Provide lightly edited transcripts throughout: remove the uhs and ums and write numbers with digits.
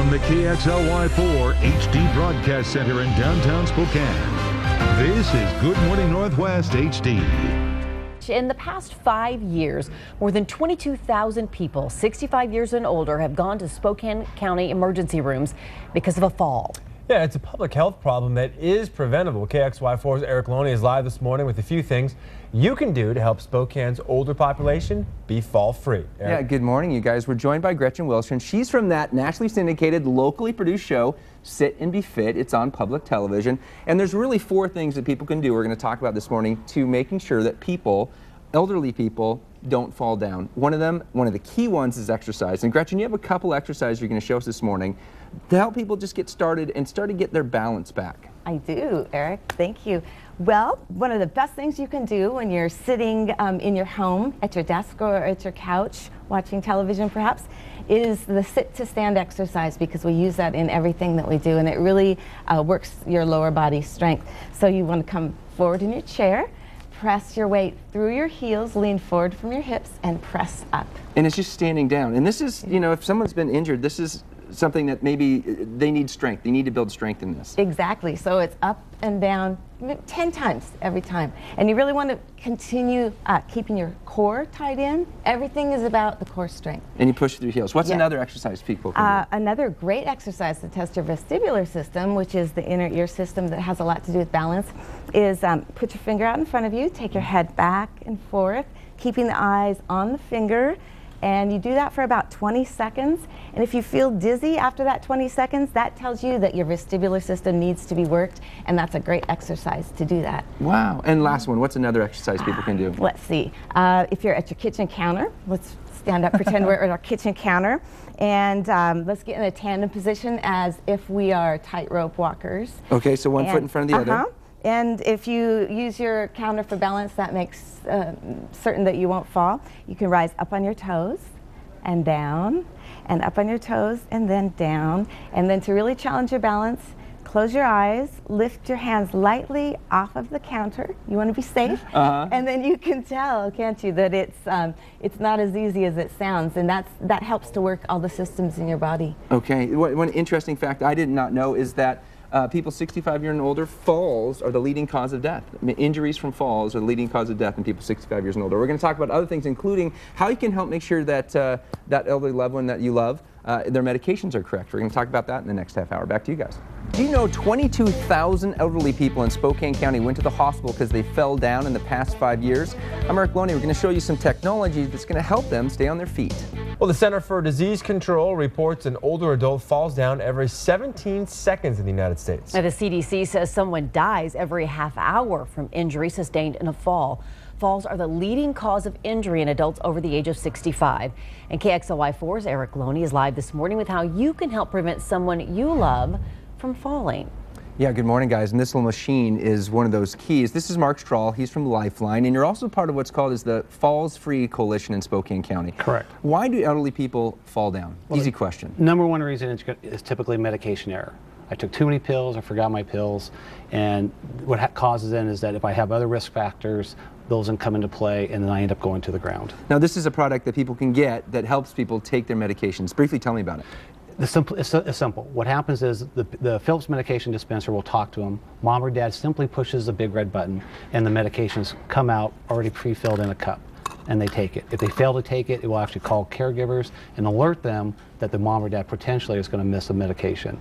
from the KXLY4 HD Broadcast Center in downtown Spokane, this is Good Morning Northwest HD. In the past 5 years, more than 22,000 people 65 years and older have gone to Spokane County emergency rooms because of a fall. Yeah, it's a public health problem that is preventable. KXLY4's Erik Loney is live this morning with a few things you can do to help Spokane's older population be fall free. Erik? Yeah, good morning, you guys. We're joined by Gretchen Wilson. She's from that nationally syndicated, locally produced show, Sit and Be Fit. It's on public television. And there's really 4 things that people can do we're going to talk about this morning to making sure that people, elderly people, don't fall down. One of the key ones is exercise. And Gretchen, you have a couple exercises you're going to show us this morning to help people just get started and start to get their balance back. I do, Erik. Thank you. Well, one of the best things you can do when you're sitting in your home, at your desk or at your couch, watching television perhaps, is the sit to stand exercise, because we use that in everything that we do, and it really works your lower body strength. So you want to come forward in your chair, press your weight through your heels, lean forward from your hips, and press up. And it's just standing down. And this is, you know, if someone's been injured, this is something that maybe they need strength. They need to build strength in this. Exactly. So it's up and down 10 times every time. And you really want to continue keeping your core tied in. Everything is about the core strength. And you push through your heels. What's another exercise people can do? Another great exercise to test your vestibular system, which is the inner ear system that has a lot to do with balance, is put your finger out in front of you, take your head back and forth, keeping the eyes on the finger. And you do that for about 20 seconds. And if you feel dizzy after that 20 seconds, that tells you that your vestibular system needs to be worked. And that's a great exercise to do that. Wow. And last one, what's another exercise people can do? Let's see. If you're at your kitchen counter, let's stand up, pretend we're at our kitchen counter. And let's get in a tandem position as if we are tightrope walkers. Okay, so one foot in front of the other. And if you use your counter for balance, that makes certain that you won't fall. You can rise up on your toes and down, and up on your toes and then down. And then to really challenge your balance, close your eyes, lift your hands lightly off of the counter. You want to be safe. And then you can tell, can't you, that it's not as easy as it sounds. And that helps to work all the systems in your body. Okay, one interesting fact I did not know is that people 65 years and older, falls are the leading cause of death. I mean, injuries from falls are the leading cause of death in people 65 years and older. We're going to talk about other things, including how you can help make sure that that elderly loved one that you love, their medications are correct. We're going to talk about that in the next half hour. Back to you guys. Do you know 22,000 elderly people in Spokane County went to the hospital because they fell down in the past 5 years? I'm Erik Loney. We're going to show you some technology that's going to help them stay on their feet. Well, the Center for Disease Control reports an older adult falls down every 17 seconds in the United States. Now, the CDC says someone dies every half hour from injury sustained in a fall. Falls are the leading cause of injury in adults over the age of 65. And KXLY4's Erik Loney is live this morning with how you can help prevent someone you love from falling. Yeah, good morning, guys. And this little machine is one of those keys. This is Mark Strahl. He's from Lifeline, and you're also part of what's called as the Fall Free Coalition in Spokane County. Correct. Why do elderly people fall down? Well, easy question. Number one reason is typically medication error. I took too many pills, I forgot my pills, and what causes then is that if I have other risk factors, those then come into play, and then I end up going to the ground. Now, this is a product that people can get that helps people take their medications. Briefly tell me about it. It's simple. What happens is the Philips medication dispenser will talk to them. Mom or dad simply pushes the big red button, and the medications come out already pre-filled in a cup, and they take it. If they fail to take it, it will actually call caregivers and alert them that the mom or dad potentially is going to miss the medication.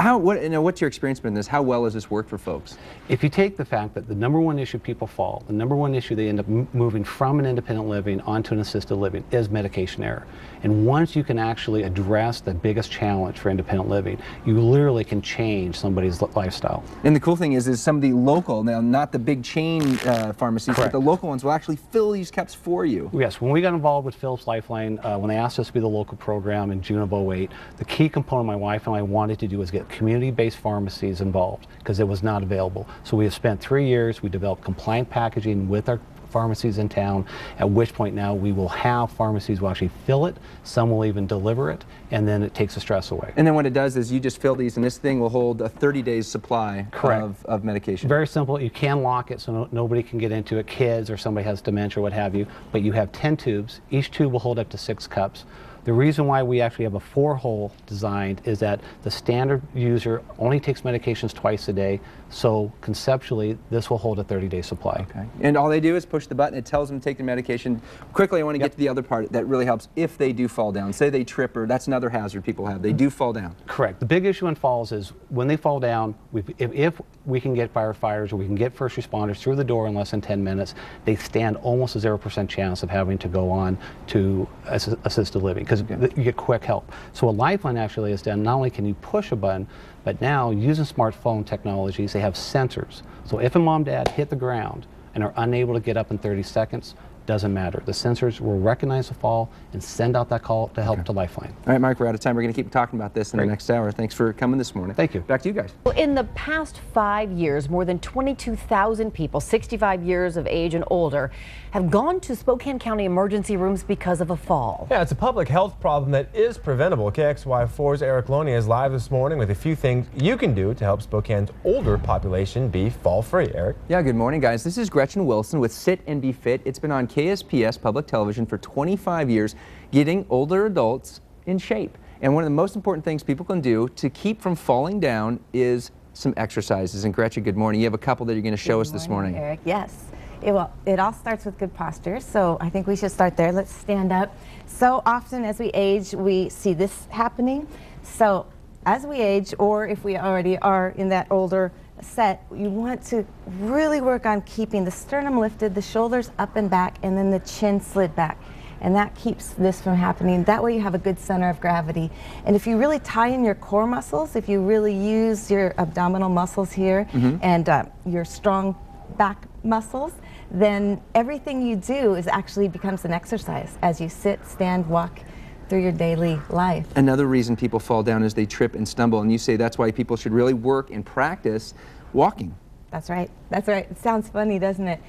What's your experience been in this? How well has this worked for folks? If you take the fact that the number one issue people fall, the number one issue they end up moving from an independent living onto an assisted living is medication error. And once you can actually address the biggest challenge for independent living, you literally can change somebody's lifestyle. And the cool thing is some of the local, now not the big chain pharmacies, Correct. but the local ones will actually fill these cups for you. Yes, when we got involved with Philips Lifeline, when they asked us to be the local program in June of '08, the key component my wife and I wanted to do was get community-based pharmacies involved, because it was not available. So we have spent 3 years, we developed compliant packaging with our pharmacies in town, at which point now we will have pharmacies who actually fill it, some will even deliver it, and then it takes the stress away. And then what it does is you just fill these, and this thing will hold a 30 days supply of medication. Very simple. You can lock it so nobody can get into it, kids or somebody has dementia or what have you, but you have 10 tubes. Each tube will hold up to 6 cups. The reason why we actually have a 4-hole designed is that the standard user only takes medications twice a day, so conceptually this will hold a 30-day supply. Okay. And all they do is push the button. It tells them to take the medication. Quickly, I want to get to the other part that really helps if they do fall down. Say they trip, or that's another hazard people have. They do fall down. Correct. The big issue in falls is when they fall down, if we can get firefighters or we can get first responders through the door in less than 10 minutes, they stand almost a 0% chance of having to go on to assisted living because you get quick help. So a lifeline actually is done, not only can you push a button, but now using smartphone technologies, they have sensors. So if a mom, dad hit the ground and are unable to get up in 30 seconds, doesn't matter. The sensors will recognize the fall and send out that call to help to Lifeline. All right, Mike, we're out of time. We're going to keep talking about this in the next hour. Thanks for coming this morning. Thank you. Back to you guys. In the past 5 years, more than 22,000 people 65 years of age and older have gone to Spokane County emergency rooms because of a fall. Yeah, it's a public health problem that is preventable. KXLY4's Erik Loney is live this morning with a few things you can do to help Spokane's older population be fall free. Erik? Yeah, good morning, guys. This is Gretchen Wilson with Sit and Be Fit. It's been on KSPS public television for 25 years, getting older adults in shape. And one of the most important things people can do to keep from falling down is some exercises. And Gretchen, good morning. You have a couple that you're going to show us this morning. Erik, yes. It all starts with good posture, so I think we should start there. Let's stand up. So often as we age, we see this happening. So as we age, or if we already are in that older set, you want to really work on keeping the sternum lifted, the shoulders up and back, and then the chin slid back. And that keeps this from happening. That way you have a good center of gravity. And if you really tie in your core muscles, if you really use your abdominal muscles here and your strong back muscles, then everything you do is actually becomes an exercise as you sit, stand, walk through your daily life. Another reason people fall down is they trip and stumble, and you say that's why people should really work and practice walking. That's right. That's right. It sounds funny, doesn't it?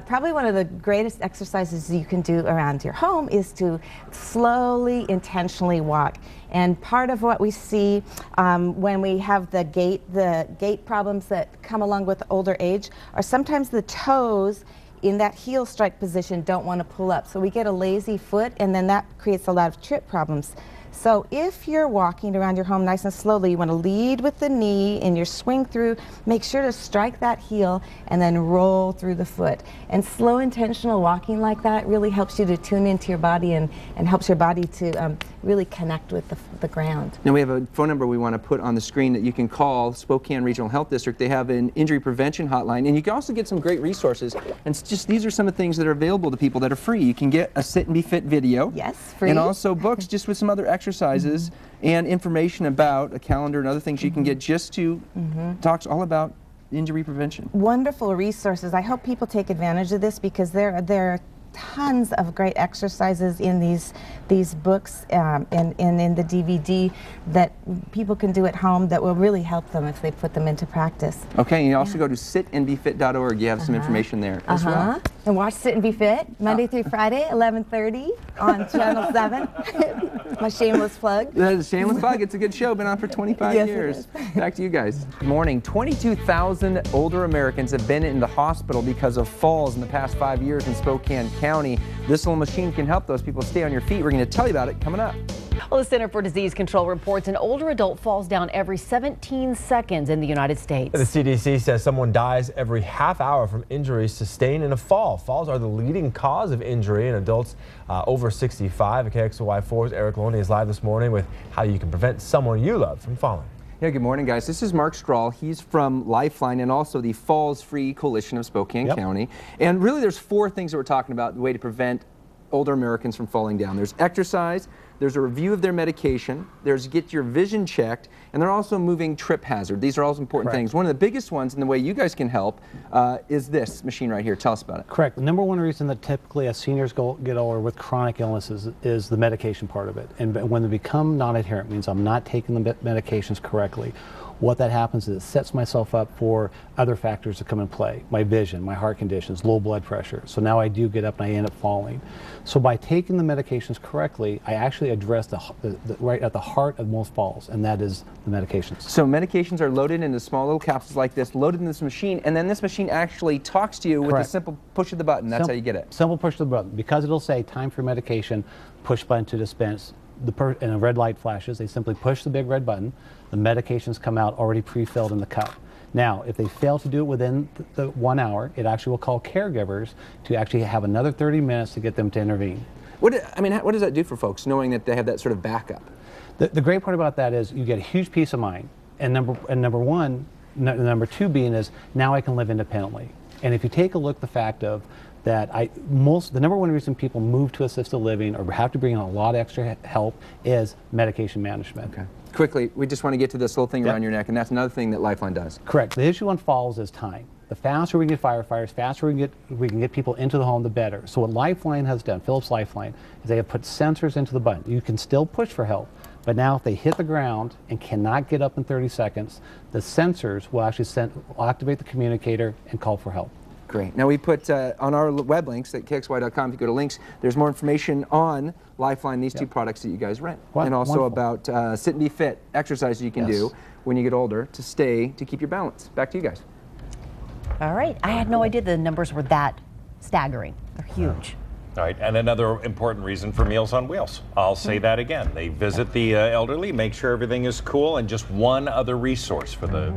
Probably one of the greatest exercises you can do around your home is to slowly, intentionally walk. And part of what we see when we have the gait problems that come along with older age are sometimes the toes in that heel strike position don't want to pull up. So we get a lazy foot, and then that creates a lot of trip problems. So if you're walking around your home nice and slowly, you want to lead with the knee in your swing through, make sure to strike that heel and then roll through the foot. And slow intentional walking like that really helps you to tune into your body and helps your body to really connect with the ground. Now we have a phone number we want to put on the screen that you can call Spokane Regional Health District. They have an injury prevention hotline, and you can also get some great resources. And it's just these are some of the things that are available to people that are free. You can get a Sit and Be Fit video. Yes, free. And also books just with some other exercises and information about a calendar and other things you can get just to talks all about injury prevention. Wonderful resources. I hope people take advantage of this because there are tons of great exercises in these books and in the DVD that people can do at home that will really help them if they put them into practice. Okay, and you also go to sitandbefit.org. You have some information there as well. And watch Sit and Be Fit Monday through Friday, 11:30 on Channel 7. My shameless plug. That's a shameless plug. It's a good show. Been on for 25 Yes, years. Back to you guys. Good morning. 22,000 older Americans have been in the hospital because of falls in the past 5 years in Spokane County. This little machine can help those people stay on your feet. We're going to tell you about it coming up. Well, the Center for Disease Control reports an older adult falls down every 17 seconds in the United States. The CDC says someone dies every half hour from injuries sustained in a fall. Falls are the leading cause of injury in adults over 65. KXLY4's Erik Loney is live this morning with how you can prevent someone you love from falling. Yeah, good morning, guys. This is Mark Strahl. He's from Lifeline and also the Falls Free Coalition of Spokane County. And really there's 4 things that we're talking about, the way to prevent older Americans from falling down. There's exercise, there's a review of their medication, there's get your vision checked, and they're also moving trip hazard. These are all important things. One of the biggest ones, and the way you guys can help, is this machine right here. Tell us about it. Correct. The number one reason that typically as seniors get older with chronic illnesses is the medication part of it. And when they become non-adherent, means I'm not taking the medications correctly. What that happens is it sets myself up for other factors to come in play. My vision, my heart conditions, low blood pressure. So now I do get up and I end up falling. So by taking the medications correctly, I actually address right at the heart of most falls, and that is the medications. So medications are loaded into small little capsules like this, loaded in this machine, and then this machine actually talks to you with a simple push of the button. That's how you get it. Simple push of the button. Because it'll say time for medication, push button to dispense, and a red light flashes, they simply push the big red button. The medications come out already pre-filled in the cup. Now, if they fail to do it within the 1 hour, it actually will call caregivers to actually have another 30 minutes to get them to intervene. What does that do for folks, knowing that they have that sort of backup? The great part about that is you get a huge peace of mind. And number two being is now I can live independently. And if you take a look at the fact of that the number one reason people move to assisted living or have to bring in a lot of extra help is medication management. Okay. Quickly, we just want to get to this little thing around your neck, and that's another thing that Lifeline does. Correct. The issue on falls is time. The faster we can get firefighters, faster we can get people into the home, the better. So what Lifeline has done, Philips Lifeline, is they have put sensors into the button. You can still push for help, but now if they hit the ground and cannot get up in 30 seconds, the sensors will actually activate the communicator and call for help. Great. Now we put on our web links at KXLY.com, if you go to links, there's more information on Lifeline, these two products that you guys rent. And also about sit and be fit exercises you can do when you get older to keep your balance. Back to you guys. All right. I had no idea the numbers were that staggering. They're huge. All right, and another important reason for Meals on Wheels. I'll say that again. They visit the elderly, make sure everything is cool, and just one other resource for the